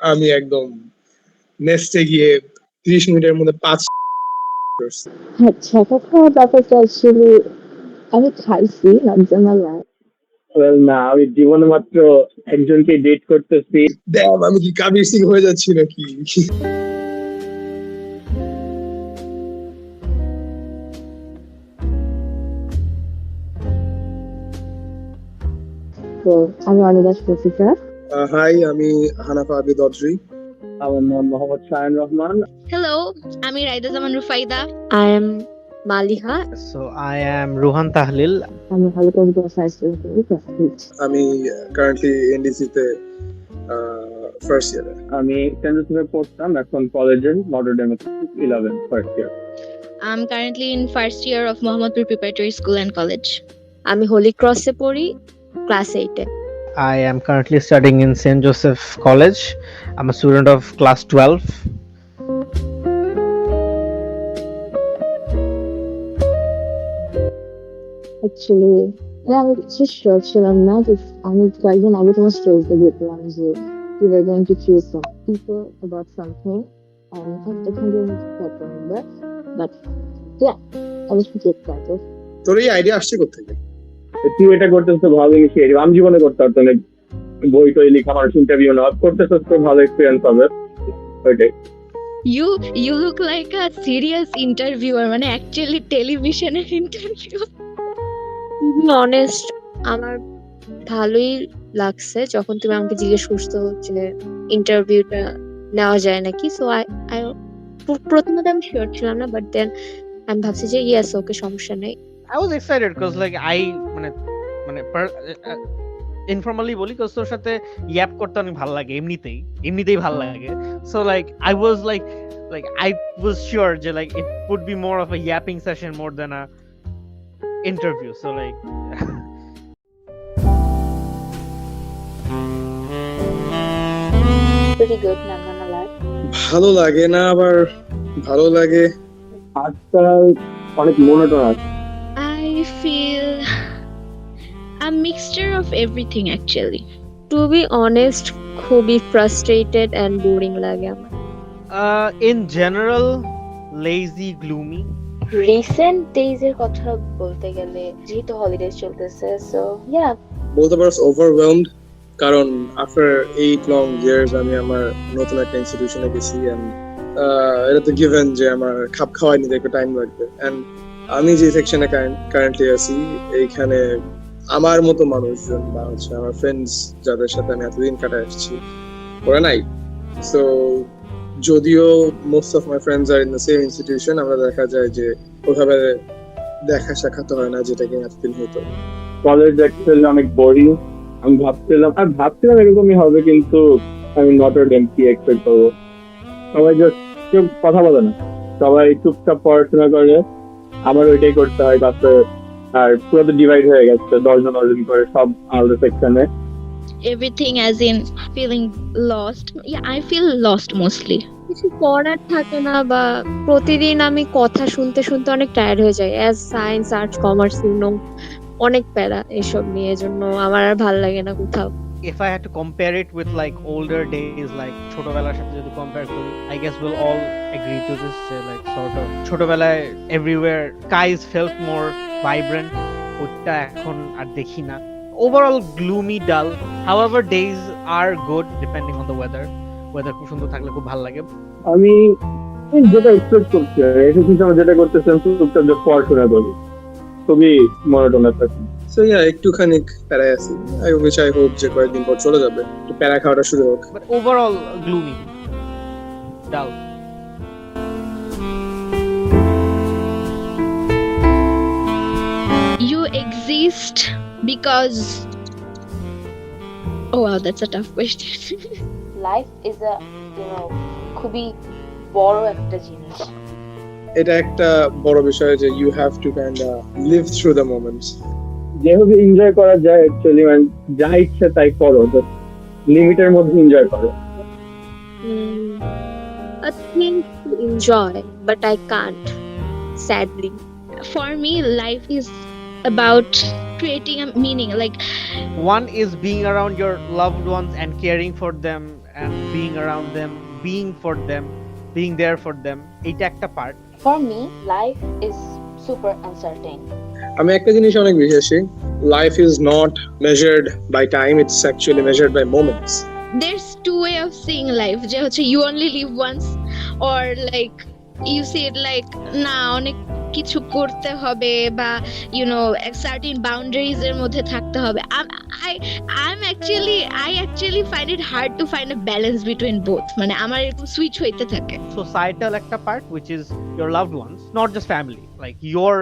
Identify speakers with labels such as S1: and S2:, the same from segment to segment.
S1: আমি একদম নেস্টে গিয়ে 30 মিনিটের মধ্যে 5 করছি।
S2: আচ্ছা, কথা ব্যাপারটা অ্যাকচুয়ালি আমি খাইছি লাঞ্জানালা।
S3: Well, না আমি জীবনে মাত্র একজনকে ডেট করতেছি।
S1: দ্যাম, আমি কি কাবির সিং হয়ে যাচ্ছি নাকি?
S2: তো আমি অনিদাস প্রফেসর।
S1: হাই, আমি হানাফা আবিদ অদ্রি।
S3: আমার নাম মোহাম্মদ শায়ান রহমান।
S4: Hello, আমি Raida Zaman Rufaida.
S2: I am Maliha.
S5: So I am Ruhan Tahlil.
S2: আমি হলিকোজ সায়েন্স করি।
S1: আমি কারেন্টলি এনডিসি-তে ফার্স্ট ইয়ারে।
S3: আমি সেন্ট জোসেফে পড়তাম, এখন কলেজে নটর ডেমে 11 first year.
S4: I'm currently in first year of Mohammadpur Preparatory School and College.
S2: আমি হোলি ক্রসে পড়ি class 8 A.
S5: I am currently studying in St. Joseph College. I'm a student of class 12.
S2: Actually আমি কিছু sure ছিলাম না, যে আমি কয়েকদিন আগে তোমার স্টোরিতে দেখলাম যে you were going to choose some people about something and I can't remember, but yeah, I was pretty excited.
S1: তোর এই আইডিয়া আসছে কোত্থেকে?
S3: তুই এটা করতেছ ভালো ইনিশিয়েটিভ, আমি জীবনে করতে পারতাম না। বই টই লেখা, মানুষ ইন্টারভিউ নেওয়া করতেছ, তো ভালো এক্সপিরিয়েন্স হবে ওইটাই।
S4: You look like a serious interviewer, মানে actually television interview.
S2: অনেস্ট আমার ভালোই লাগছে যখন তুমি আমাকে জিজ্ঞেস করছো যে ইন্টারভিউটা নেওয়া যায় নাকি। সো আই প্রথমত আমি শিওর ছিলাম না, বাট দেন আমি ভাবছি যে ইয়েস, ওকে, সমস্যা নেই।
S5: I was excited because like I informally বলি because তোর সাথে ইয়াপ করতে অনেক ভালো লাগে, এমনিতেই ভালো লাগে। So like I was like I was sure যে like it would be more of a yapping session more than a interview. So like
S2: Pretty good, not gonna lie.
S1: ভালো লাগে না, আবার ভালো লাগে।
S3: আজকাল অনেক monotonous.
S4: I feel a mixture of everything actually.
S2: To be honest, খুবই frustrated and boring লাগে আমার।
S5: in general lazy, gloomy.
S2: Recent days এর কথা বলতে গেলে যেহেতু হলিডেজ চলতেছে, সো ইয়া
S1: বলতে পারো ওভারওয়েলমড, কারণ আফটার 8 লং ইয়ার্স আমি আমার নতুন একটা ইনস্টিটিউশনে গেছি এন্ড এটা তো গিভেন যে আমার খাপ খাওয়াই নিতে একটু টাইম লাগবে। এন্ড আমি যে সেকশনে কারেন্টলি আছি, এইখানে আমার মতো মানুষজন বা হচ্ছে আমার ফ্রেন্ডস যাদের সাথে আমি এতদিন কাটায় আসছি ওরা নাই। সো যদিও most of my friends are in the same institution, আমরা দেখা যায় যে ওভাবে দেখা সাক্ষাৎ হয় না, যেটা কি এতদিন হতো।
S3: কলেজ অ্যাকচুয়ালি অনেক বোরিং। আমি ভাবছিলাম এরকমই হবে, কিন্তু আমি নটর ডেম কি এক্সপেক্ট করবো। সবাই জাস্ট কেউ কথা বলে না, সবাই চুপচাপ পড়াশোনা করে। আমার ওইটাই করতে হয় ক্লাসে, আর পুরো তো ডিভাইড হয়ে গেছে 10 জন করে সব আলাদা সেকশনে।
S4: Everything as in feeling lost. Yeah, I feel lost mostly.
S2: কিছু পড়ার থাকে না, বা প্রতিদিন আমি কথা শুনতে শুনতে অনেক টায়ার্ড হয়ে যাই। অ্যাজ সায়েন্স, আর্টস, কমার্স, অনেক প্যারা এসব নিয়ে, জন্য আমার আর ভালো লাগে না কোথাও।
S5: If I had to compare it with like older days, like ছোটবেলার সাথে যদি compare করি, I guess we'll all agree to this, like sort of ছোটবেলায় everywhere skies felt more vibrant, ওটা এখন আর দেখি না। Overall gloomy, dull. However, days are good depending on the weather. Weather খুব সুন্দর থাকলে খুব ভালো লাগে।
S3: আমি যেটা এক্সপেক্ট করছি, এসে কিন্তু আমি যেটা করতেছিলাম চুপচাপ যে পড়াশোনা করি, খুবই মনোটোনাস আছে।
S1: সো ইয়া, একটুখানি প্যারায় আছি। আই হোপ যে কয়েকদিন পর চলে যাবে, একটু প্যারা খাওয়াটা শুরু হোক।
S5: But overall gloomy, dull.
S4: You exist because oh wow, that's a tough question.
S2: Life is a খুবই বড় একটা জিনিস।
S1: এটা একটা বড় বিষয় যে you have to kind live through the moments.
S3: যেভাবে এনজয় করা যায় অ্যাকচুয়ালি, মানে যা ইচ্ছে তাই করো, লিমিটের মধ্যে এনজয় করো।
S2: I think to enjoy, but I can't, sadly.
S4: For me, life is about creating a meaning. Like
S5: One is being around your loved ones and caring for them and being around them, being for them, being there for them, এটা একটা part.
S6: For me, life is super uncertain.
S1: আমি একটা জিনিস অনেক বিশ্বাসী, life is not measured by time, it's actually measured by moments.
S4: there's two way of seeing life যে হচ্ছে you only live once or like you see it like না অনেক কিছু করতে হবে বা you know certain boundaries এর মধ্যে থাকতে হবে। I actually find it hard to find a balance between both, মানে আমার এরকম সুইচ হইতে থাকে।
S5: Societal একটা part which is your loved ones, not just family, like your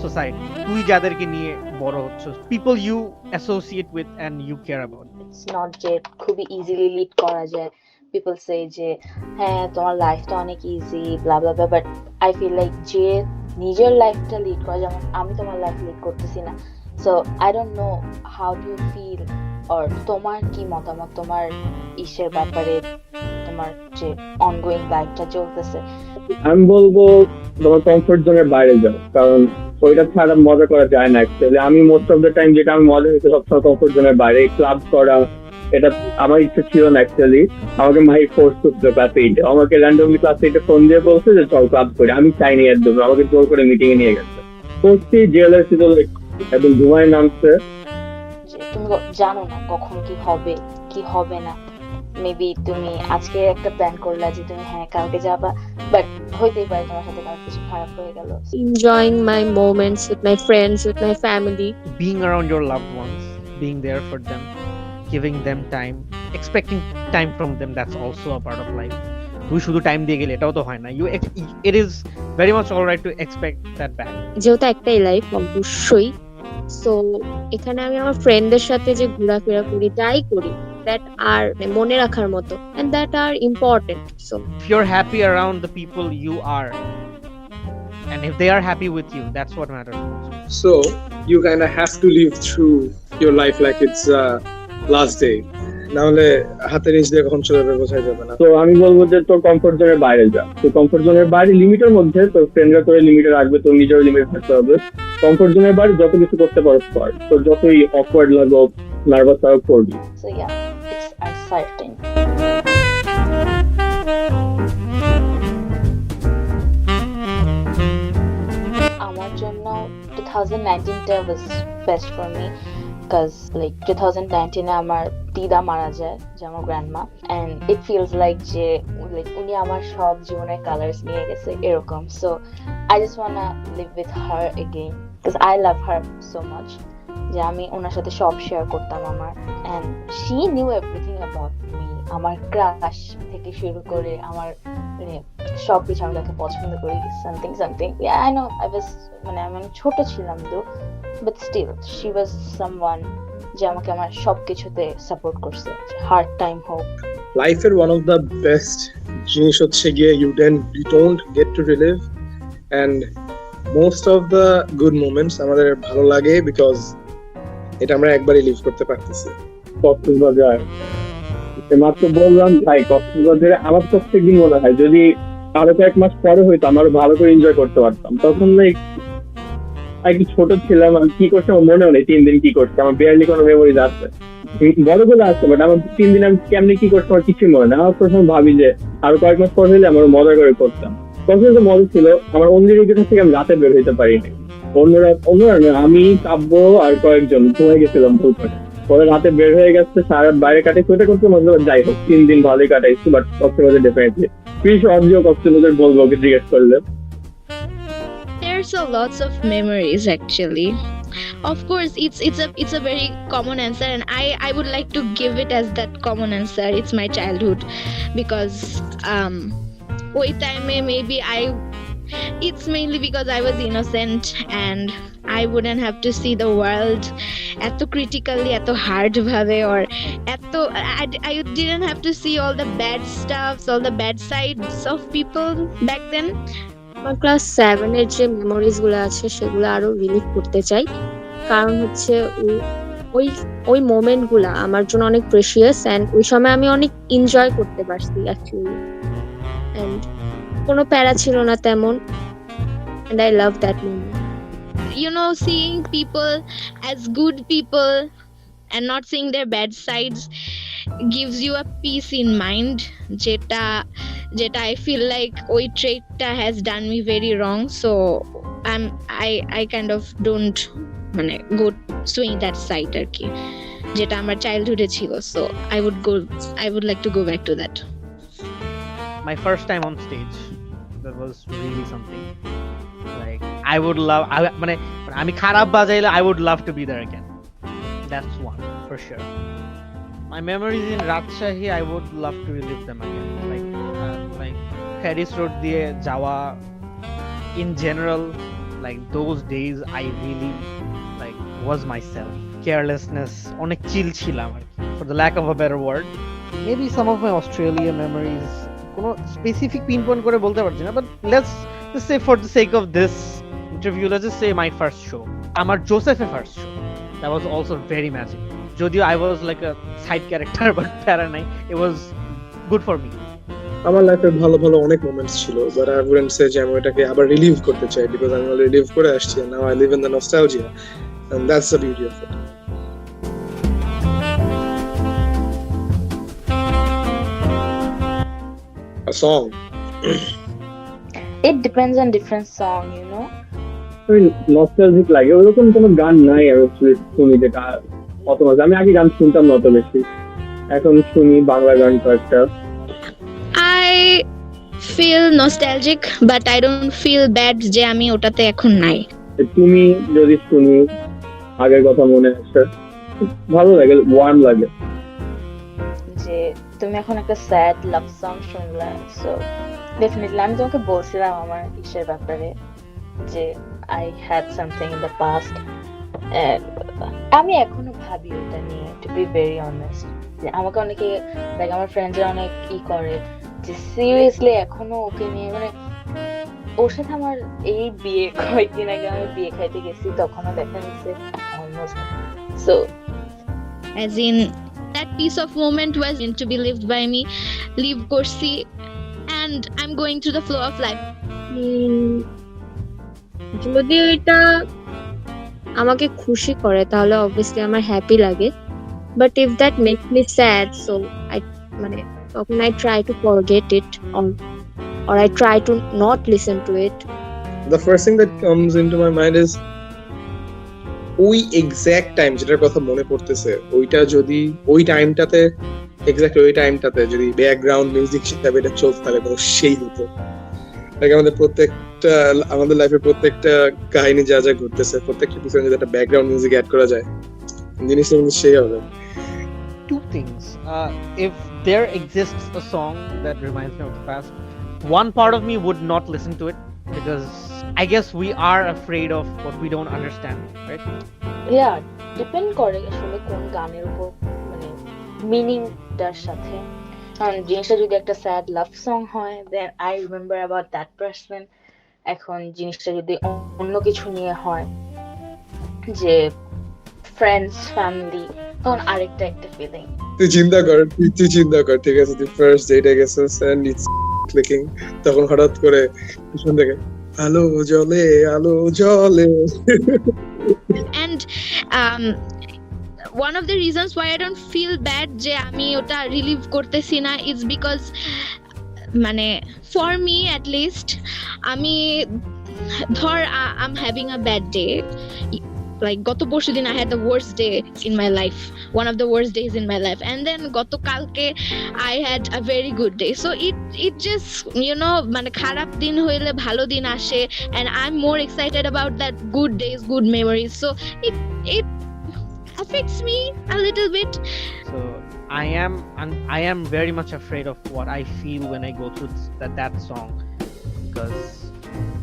S5: society, তুই যাদেরকে নিয়ে বড় হচ্ছিস, people you associate with and you care about.
S6: It's not যে খুবই easily lead করা যায়। People say যে হ্যাঁ তোমার লাইফটা অনেক easy blah blah blah, but I feel like যে নিজের লাইফটা লিড করা, যেমন আমি তোমার লাইফ লিড করতেছি না, so I don't know how do you feel or তোমার কি মতামত তোমার ইসের ব্যাপারে, তোমার যে অনগোয়িং লাইফটা চলতেছে।
S3: আমি বলবো তোমার কমফোর্ট জোনের বাইরে যাও, কারণ ওইটা ছাড়া মজা করা যায় না অ্যাকচুয়ালি। আমি মোস্ট অফ দ্য টাইম যেটা আমি মজা হয়েছে সবসময় কমফোর্ট জোনের বাইরে ক্লাব করা, এটা আমার ইচ্ছা ছিল না অ্যাকচুয়ালি। আমাকে মাই ফোর্স করতে ক্লাস 8 আমাকে র্যান্ডমলি ক্লাস 8 ফোন দিয়ে বলছে যে চল ক্লাব করি, আমি চাইনি একদম, আমাকে জোর করে মিটিং এ নিয়ে গেছে। করছি জেলাসি তো একদম ধুমায় নামছে।
S6: যে তুমি জানো না কখন কি হবে কি হবে না, মেবি তুমি আজকে একটা প্ল্যান করলা যে তুমি হ্যাঁ কালকে যাবা, বাট হইতেই পারে তোমার সাথে কারো কিছু খারাপ হয়ে গেল।
S2: Enjoying my moments with my friends, with my family.
S5: Being around your loved ones, being there for them, giving them time, expecting time from them, that's also a part of life. তুই শুধু time দিয়ে গেলে এটাও তো হয় না, it is very much all right to expect that back.
S2: যেহেতু একটাই লাইফ অবশ্যই, সো এখানে আমি আমার ফ্রেন্ডদের সাথে যে ঘোরাফেরা করি, যাই করি, দ্যাট আর মনে রাখার মতো and that are important. So
S5: If you're happy around the people you are, and if they are happy with you, that's what matters most.
S1: So you kind of have to live through your life like it's last day, না হলে হাতে নিচ দিয়ে কখন চলে যাবে বোঝাই যাবে না।
S3: তো আমি বলবো যে তোর কমফোর্ট জোনের বাইরে যা, তো কমফোর্ট জোনের বাইরে লিমিটের মধ্যে, তোর ফ্রেন্ডরা তোর লিমিটে রাখবে, তোর নিজের লিমিট থাকতে হবে। কমফোর্ট জোনের বাইরে যত কিছু করতে পারো কর, তোর যতই অকওয়ার্ড লাগো নার্ভাস লাগো করবি।
S6: So yeah, it's uncertain. আমার জন্য 2019টা was best for me because like 2019 এ আমার দিদা মারা যায়, যে আমার grandma, and it feels like যে like উনি আমার সব জীবনের কালার্স নিয়ে গেছে এরকম। So I just wanna live with her again because I love her so much, যে আমি ওনার সাথে সব শেয়ার করতাম আমার, and she knew everything about me, আমার ক্রাশ থেকে শুরু করে আমার মানে সব কিছু আমি তাকে পছন্দ করি, something yeah I know I was মানে আমি ছোট ছিলাম তো, but still she was someone যে আমাকে আমার সব কিছুতে সাপোর্ট করছে, হার্ড টাইম হোক।
S1: লাইফের ওয়ান অফ দ্য বেস্ট জিনিস হচ্ছে গিয়ে you don't get to relive, and most of the good moments আমাদের ভালো লাগে বিকজ এটা আমরা একবারই লিভ করতে পারতেছি।
S3: কক্সবাজার মাত্র বললাম ভাই, কক্সবাজারে আমার প্রত্যেকদিন মনে হয় যদি আরো কয়েক মাস পরে হইতো আমার ভালো করে এনজয় করতে পারতাম। তখন কি ছোট ছিলাম, আমি কি করছি আমার মনেও নেই। 3 দিন কি করছি আমার বিয়ারলি কোনো মেমোরিজ আছে, বড়গুলো আছে, বাট আমার 3 দিন আমি কেমনি কি করছি আমার কিছুই মনে নেই। আমার প্রথম ভাবি যে আরো কয়েক মাস পর হইলে আমার মজা করে করতাম। কক্সবাজারে মজা ছিল, আমার অন্য রিলেটিভ থেকে আমি রাতে বের হইতে পারিনি। অন্যরা আমি কাব্য আর কয়েকজন ঘুমাই গেছিলাম ভুল করে, পরে রাতে বের হয়ে গেছে, সারা বাইরে কাটে করতে করতে মজা। যাই হোক 3 দিন ভালোই কাটাইছি, but Cox's Bazar definitely please audio Cox's Bazar বলবো ওকে জিজ্ঞেস করলে।
S4: There's a lots of memories actually. Of course, it's a very common answer, and I would like to give it as that common answer. It's my childhood because ওই টাইমে maybe it's mainly because I was innocent and I wouldn't have to see the world এত critically, এত hard ভাবে, or এত I didn't have to see all the bad stuff, all the bad sides of people back then.
S2: আমার class 7 এর যে memories গুলো আছে সেগুলো আরো রিলিভ করতে চাই, কারণ হচ্ছে ওই ওই মোমেন্ট গুলা আমার জন্য অনেক প্রেশিয়াস, এন্ড ওই সময় আমি অনেক এনজয় করতে পারছি অ্যাকচুয়ালি, এন্ড কোনো প্যারা ছিল না তেমন, and I love that moment.
S4: You know, seeing people as good people and not seeing their bad sides, gives you a peace in mind, যেটা যেটা I feel like ওই trait has done me very wrong, so I kind of don't মানে go swing that side আর কি, যেটা আমার চাইল্ডহুডে ছিল, so I would like to go back to that.
S5: My first time on stage, that was really something. Like I would love, মানে আমি খারাপ বাজাইলে I would love to be there again. That's one for sure. My memories in Rajshahi, I would love to relive them again. Like Harris Road দিয়ে যাওয়া, in general, like those days I really like was myself. Carelessness, অনেক chill ছিলাম আর কি, for the lack of a better word. Maybe some of my Australia memories, কোনো specific pinpoint করে বলতে পারছি না, but let's just say for the sake of this interview, let's just say my first show, আমার জোসেফের first show, that was also very magical. যদিও I was like a side character, but প্যারা নাই, it was good for me.
S1: আমার লাইফে ভালো ভালো অনেক moments ছিল, বাট আই উডন্ট সে যে আমি এটাকে আবার রিলিভ করতে চাই, বিকজ আমি অলরেডি রিলিভ করে আসছি, now I live in the nostalgia, and that's the beauty of it. A song.
S6: It depends on different song, you know.
S3: Nostalgic লাগে, ওরকম কোনো গান নাই আমি শুনি যেটা অত মজা। আমি আগে গান শুনতাম না অত বেশি, এখন শুনি বাংলা গান কয়েকটা।
S4: I feel nostalgic, but I don't feel bad যে আমি ওটাতে এখন নাই।
S3: তুমি যদি শুনি আগের কথা মনে আসে, ভালো লাগে, ওয়ার্ম লাগে।
S6: যে তুমি এখন একটা স্যাড লাভ সং শুনলা, সো ডেফিনেটলি আমি তোমাকে বলছিলাম আমার ইসের ব্যাপারে যে I had something in the past, আমি এখনো ভাবি ওটা নিয়ে, টু বি ভেরি অনেস্ট। যে আমাকে অনেকে লাইক আমার ফ্রেন্ডরা অনেক করে যে সিরিয়াসলি এখনো ওকে নিয়ে, মানে ওর সাথে আমার এই বিয়ে কয়েকদিন আগে আমি বিয়ে খাইতে গেছি, তখনও দেখা গেছে almost. So
S4: As in that piece of moment was meant to be lived by me, live করছি, and I'm going through the flow of life.
S2: যদি এটা আমাকে খুশি করে তাহলে অবভিয়াসলি আমার হ্যাপি লাগে, but if that makes me sad, so I মানে তখন I try to forget it, or I try to not listen to it.
S1: The first thing that comes into my mind is ওই exact time যেটার কথা মনে পড়তেছে, ওইটা যদি ওই টাইমটাতে এক্স্যাক্ট ওই টাইমটাতে যদি ব্যাকগ্রাউন্ড মিউজিক হিসেবে এটা চলতে থাকে তো সেই হতো। লাইক আমাদের লাইফে প্রত্যেকটা কাহিনী যা যা ঘটতেছে, প্রত্যেকটা পিছনে যদি একটা ব্যাকগ্রাউন্ড মিউজিক অ্যাড করা যায়, জিনিসটা কিন্তু সেই হবে।
S5: Two things. If there exists a song that reminds me of the past, one part of me would not listen to it because I guess we are afraid of what we don't understand, right?
S6: Yeah depend করে আসলে কোন গানের উপর, মানে মিনিংটার সাথে। কারণ জিনিসটা যদি একটা স্যাড লাভ সং হয়, then I remember about that person. এখন জিনিসটা যদি অন্য কিছু নিয়ে হয়, যে ফ্রেন্ডস ফ্যামিলি, তখন আরেকটা একটা ফিলিং।
S1: তুই চিন্তা কর, ঠিক আছে, তুই ফার্স্ট ডেটে গেছিস এন্ড ইটস ক্লিকিং, তখন হঠাৎ করে পিছন থেকে আলো জ্বলে
S4: And one of the reasons why I don't feel bad যে আমি ওটা রিলিভ করতেছি না is because মানে for me at least, আমি ধর I'm having a bad day, like গত পরশুদিন I had the worst day in my life, one of the worst days in my life, and then গতকালকে I had a very good day, so it just, you know, মানে খারাপ দিন হইলে ভালো দিন আসে, and I'm more excited about that good days, good memories, so it affects me a little bit.
S5: So I am very much afraid of what I feel when I go through that song, because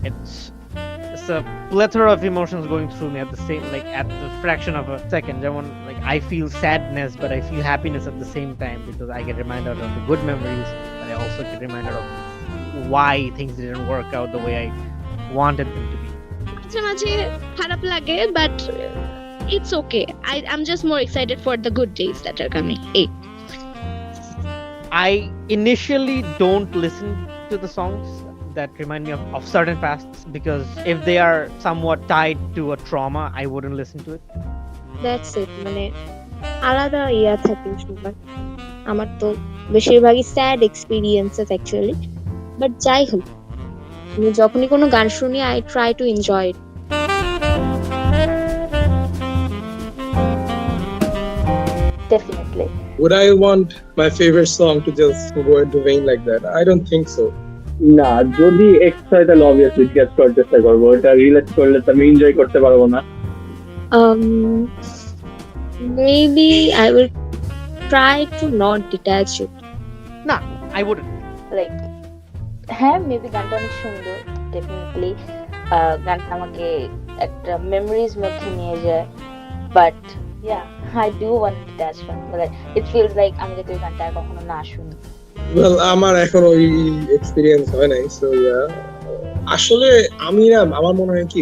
S5: it's a plethora of emotions going through me at the same, like at the fraction of a second. Like I feel sadness, but I feel happiness at the same time, because I get reminded of the good memories, but I also get reminded of why things didn't work out the way I wanted them to be.
S4: মাঝে মাঝে খারাপ লাগে, but it's okay. I'm just more excited for the good days that are coming.
S5: I initially don't listen to the songs that remind me of certain pasts, because if they are somewhat tied to a trauma, I wouldn't listen to it.
S2: That's it, মানে আলাদা ইয়া থাকে সবার।
S7: আমার তো বেশিরভাগই sad experiences actually, but যাই হোক, আমি যখনই কোনো গান শুনি I try to enjoy it.
S6: Definitely.
S1: Would I want my favorite song to just go into vain like that? I don't think so.
S3: না, যদি এক্সট্রা তাহলে অবভিয়াসলি গেস করার চেষ্টা করবো, এটা রিলেট করলে তো আমি এনজয় করতে পারবো না।
S7: Maybe I will try to not detach it.
S5: না, I wouldn't.
S6: Like, হ্যাঁ মেবি গানটা অনেক সুন্দর, ডেফিনেটলি গানটা আমাকে একটা মেমোরিজ মধ্যে নিয়ে যায়, but yeah I do want detachment, like it feels like আমি যদি ওই গানটা আর কখনো না শুনি।
S1: Well, আমার এখন ওই এক্সপিরিয়েন্স হয় নাই, সো ইয়া। আসলে আমি না, আমার মনে হয় কি,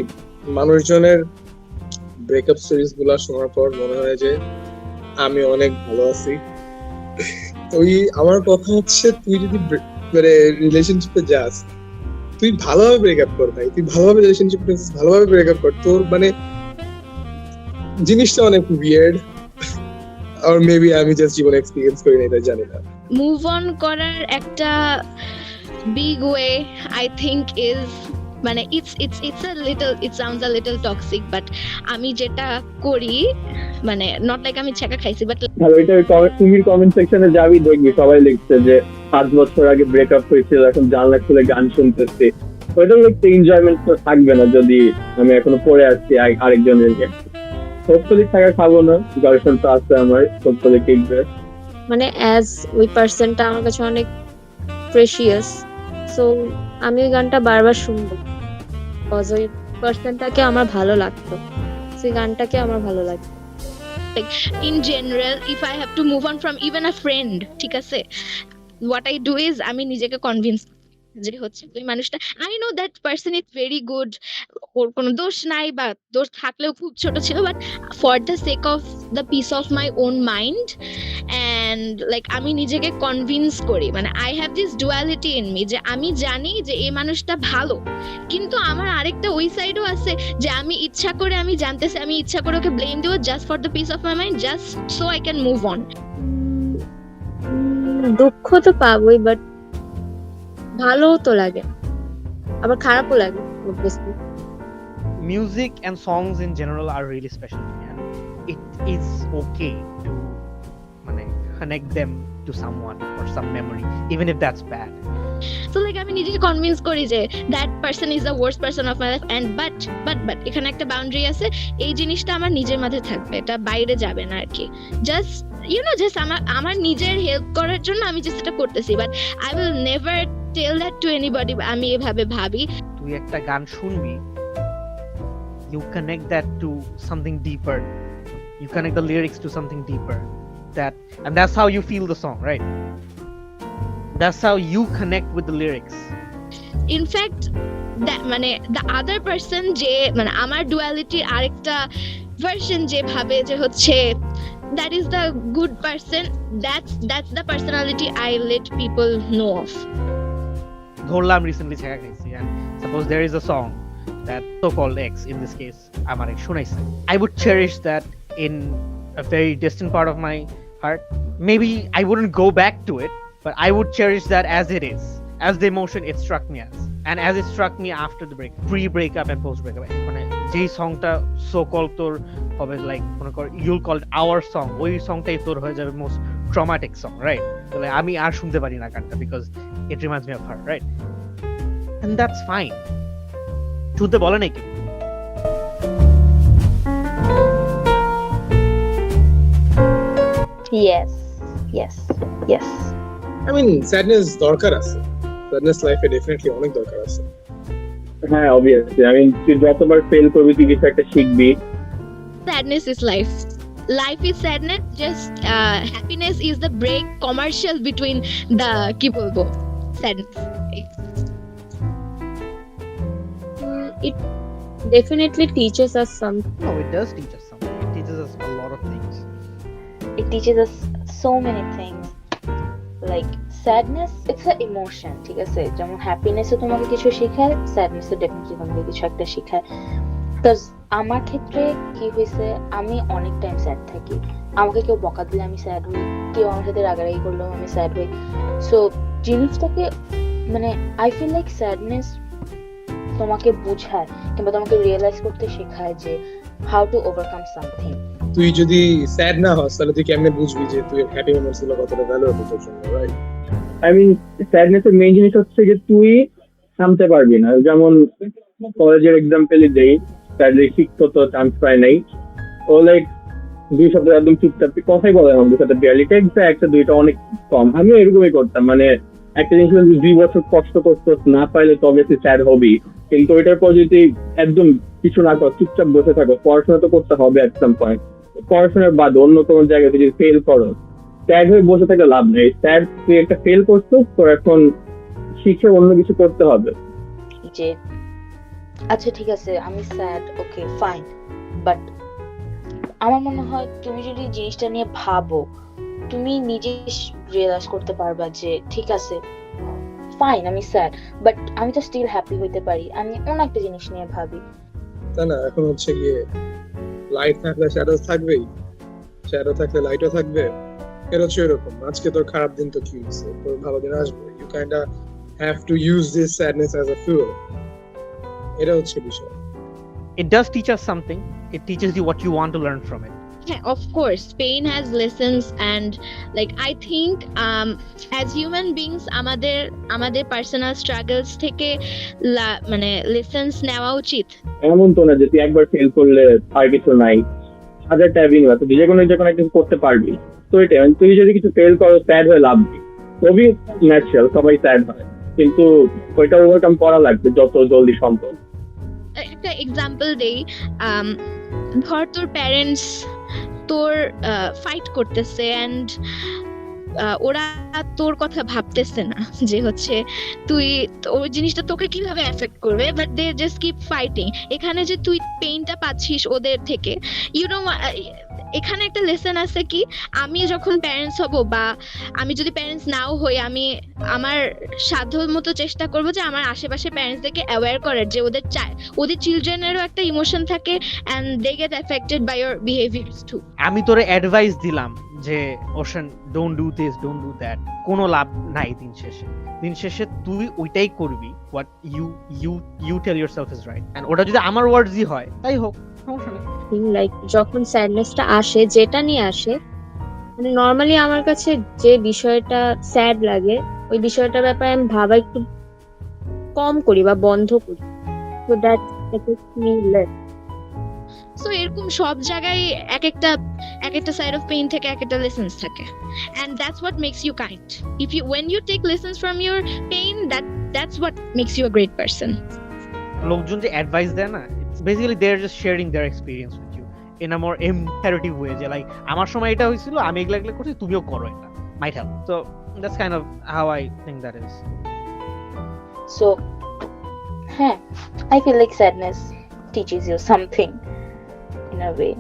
S1: মানুষজনের ব্রেকআপ সিরিজ গুলা শোনার পর মনে হয় যে আমি অনেক ভালো আছি। ওই আমার কথা হচ্ছে, তুই যদি মানে রিলেশনশিপে যাস, তুই ভালোভাবে ব্রেকআপ কর ভাই, তুই ভালোভাবে রিলেশনশিপে ভালোভাবে ব্রেকআপ কর। তোর মানে জিনিসটা অনেক উইয়ার্ড, আর মেবি আমি জাস্ট জীবনে এক্সপেরিয়েন্স করি না, এটা জানি না।
S4: মুভ অন করার একটা big way I think is, মানে it sounds a little toxic, but আমি যেটা করি, মানে নট লাইক আমি ছেঁকা খাইছি, বাট
S3: ভালো, এটা তুমি কমেন্ট সেকশনে যাবি, দেখবি সবাই লিখছে যে 5 বছর আগে ব্রেকআপ হয়েছিল, এখন জানলা খুলে গান শুনতেছি। ওইটার একটা এনজয়মেন্ট তো থাকবে না যদি আমি এখনো পড়ে আসছি আরেকজনের নিয়ে। হোপফুলি থাকা খাবো না, গার্লফ্রেন্ড তো আছে আমার, হোপফুলি টিকবে।
S7: মানে অ্যাজ ওই পার্সনটা আমার কাছে অনেক প্রেশিয়াস, সো আমি ওই গানটা বারবার শুনবো, বিকজ ওই পার্সনটাকে আমার ভালো লাগতো, সেই গানটাকে আমার ভালো লাগতো।
S4: in general if I have to move on from even a friend, ঠিক আছে, what I do is আমি নিজেকে কনভিন্স যে হচ্ছে ওই মানুষটা, I know that person is very good, ওর কোনো দোষ নাই বা দোষ থাকলেও খুব ছোট ছিল, but for the sake of the peace of my own mind and like আমি নিজেকে কনভিন্স করি, মানে I have this duality in me, যে আমি জানি যে এই মানুষটা ভালো, কিন্তু আমার আরেকটা ওই সাইডও আছে যে আমি ইচ্ছা করে, আমি জানতেছি আমি ইচ্ছা করে ওকে ব্লেম দেবো just for the peace of my mind, just so I can move on.
S7: দুঃখ তো পাবোই, বাট ভালোও তো লাগে, আবার খারাপও লাগে obviously.
S5: Music and songs in general are really special to me, and it is okay to মানে connect them to someone or some memory, even if that's bad.
S4: So like আমি নিজেকে কনভিন্স করি যে that person is the worst person of my life, and but এখানে একটা boundary আছে, এই জিনিসটা আমার নিজের মাঝে থাকবে, এটা বাইরে যাবে না আর কি, জাস্ট জাস্ট আমার নিজের হেল্প করার জন্য আমি জাস্ট এটা করতেছি, but I will never tell that to anybody, আমি এভাবে ভাবি।
S5: তুই একটা গান শুনবি, you connect that to something deeper, you connect the lyrics to something deeper, and that's how you feel the song, right? That's how you connect with the lyrics.
S4: In fact মানে the other person যে মানে আমার ডুয়ালিটির আরেকটা version যে ভাবে যে হচ্ছে that is the good person, that's the personality I let people know of.
S5: ধরলাম রিসেন্টলি ছেঁকা খাইছি, and suppose there is a song that so-called ex in this case আমার এক শুনাইছে, I would cherish that in a very distant part of my heart. Maybe I wouldn't go back to it, but I would cherish that as it is, as the emotion it struck me as, and as it struck me after the break, pre-breakup and post-breakup. মানে যেই সংটা so-called তোর হবে, like মনে কর you'll call it our song, ওই সংটাই তোর হয়ে যাবে most traumatic song, right? তাহলে আমি আর শুনতে পারি না গানটা because it reminds me of her, right? And that's fine. শুনতে বলে নাকি?
S6: Yes.
S1: I mean, sadness দরকার আছে, sadness লাইফে ডেফিনেটলি অনেক দরকার আছে।
S3: হ্যাঁ অবভিয়াসলি, আমি তুই যতবার ফেল করবি তুই কিছু একটা শিখবি।
S4: Sadness is life. Life is sadness. Just happiness is the break commercial between the কি বলবো sadness.
S7: It definitely teaches us something.
S5: No, it does teach us something. It teaches us a lot of things.
S6: It teaches us so many things, like sadness, it's an emotion, ঠিক আছে, যেমন হ্যাপিনেসও তোমাকে কিছু শেখায়, স্যাডনেসও definitely তোমাকে কিছু একটা শেখায়। বিকজ আমার ক্ষেত্রে কি হয়েছে, আমি অনেক টাইম স্যাড থাকি, আমাকে কেউ বকা দিলে আমি স্যাড হই, কেউ আমার সাথে রাগারাগি করলেও আমি স্যাড হই। সো জিনিসটাকে মানে আই ফিল লাইক স্যাডনেস তোমাকে বোঝায় কিংবা তোমাকে রিয়েলাইজ করতে শেখায় যে হাউ টু ওভারকাম সামথিং।
S1: তুই যদি স্যাড না হস তাহলে তুই কেমনে বুঝবি যে তুই হ্যাপি মোমেন্টস গুলো কতটা ভ্যালুয়েবল তোর জন্য, রাইট?
S3: আই মিন স্যাডনেসের মেইন জিনিস হচ্ছে যে তুই থামতে পারবি না। যেমন কলেজের এক্সাম্পলই দেই, স্যাডলি শিখতো তো চান্স পায় নাই, ও লাইক 2 সপ্তাহ একদম চুপচাপ কথাই বলে না আমাদের সাথে, বিয়ারলি টেক্সট একটা দুইটা অনেক কম। আমিও এরকমই করতাম, মানে একটা জিনিস 2 বছর কষ্ট করতো না পাইলে তো অবভিয়াসলি স্যাড হবি, কিন্তু ওইটার পর যদি একদম কিছু না কর চুপচাপ বসে থাকো, পড়াশোনা তো করতে হবে এট সাম পয়েন্ট, পড়াশোনার বাদ অন্য কোনো জায়গায় যদি ফেল করো, স্যাড হয়ে বসে থাকলে লাভ নেই। স্যাড তুই একটা ফেল করছো, তোর এখন শিখে অন্য কিছু করতে হবে।
S6: যে আচ্ছা ঠিক আছে আমি স্যাড, ওকে ফাইন, বাট আমার মনে হয় তুমি যদি জিনিসটা নিয়ে ভাবো, তুমি নিজে রিয়েলাইজ করতে পারবা যে ঠিক আছে ফাইন আমি স্যাড, বাট আমি তো স্টিল হ্যাপি হইতে পারি, আমি অন্য একটা জিনিস নিয়ে ভাবি।
S1: তাই না? এখন হচ্ছে গিয়ে লাইট থাকলে শ্যাডো থাকবেই, শ্যাডো থাকলে লাইটও থাকবে। এর হচ্ছে এরকম, আজকে তোর খারাপ দিন তো কি হয়েছে, তোর ভালো দিন আসবে। You kinda have to use this sadness as a fuel. এটা হচ্ছে বিষয়।
S5: It does teach us something. It teaches you what you want to learn from it.
S4: Yeah, of course, pain has lessons, and like I think as human beings আমাদের personal struggles থেকে মানে lessons নেওয়া উচিত।
S3: এমন তো না যে তুই একবার ফেল করলে আর কিছু নাই, হাজার টাইপিং আছে, যে কোনো একটা কিছু করতে পারবি। তো এটাই, তুই যদি কিছু ফেল করো স্যাড হয়ে লাভ নেই, খুবই ন্যাচারাল, সবাই স্যাড হয়, কিন্তু ওইটা ওভারকাম করা লাগবে যত জলদি সম্ভব।
S4: একটা এক্সাম্পল দেই, ধর তোর প্যারেন্টস তোর ফাইট করতেছে এন্ড ওরা তোর কথা ভাবতেছে না যে হচ্ছে তুই ওই জিনিসটা তোকে কিভাবে এফেক্ট করবে, but they just keep fighting. এখানে যে তুই পেইনটা পাচ্ছিস ওদের থেকে, ইউ নো, এখানে একটা লেসন আছে কি, আমি যখন প্যারেন্টস হব বা আমি যদি প্যারেন্টস নাও হই, আমি আমার সাধ্য মতো চেষ্টা করব যে আমার আশেপাশে প্যারেন্টসদেরকে অ্যাওয়্যার করার যে ওদের চিলড্রেনেরও একটা ইমোশন থাকে and they get affected by your behaviours too.
S5: আমি তোরে অ্যাডভাইস দিলাম যে ওশান don't do this, don't do that, কোনো লাভ নাই। দিন শেষে তুই ওইটাই করবি what you tell yourself is right, and ওটা যদি আমার ওয়ার্ডসই হয় তাই হোক, সমস্যা নেই।
S7: লাইক যখন স্যাডনেসটা আসে, যেটা নিয়ে আসে, মানে নর্মালি আমার কাছে যে বিষয়টা স্যাড লাগে ওই বিষয়টার ব্যাপারে আমি ভাবা একটু কম করি বা বন্ধ করি, so that effects me less.
S4: So এরকম সব জায়গায় এক একটা সাইড অফ পেইন থেকে এক একটা লেসন্স থাকে, and that's what makes you kind. If you when you take lessons from your pain, that's what makes you a great person.
S5: লোকজন যে অ্যাডভাইস দেয় না, basically they are just sharing their experience with you in a more imperative way, যে like আমার সময় এটা হয়েছিল, আমি এগুলা করছি, তুমিও করো, এটা might help. So that's kind of how I think that is.
S6: So হ্যাঁ, I feel like sadness teaches you something in a way.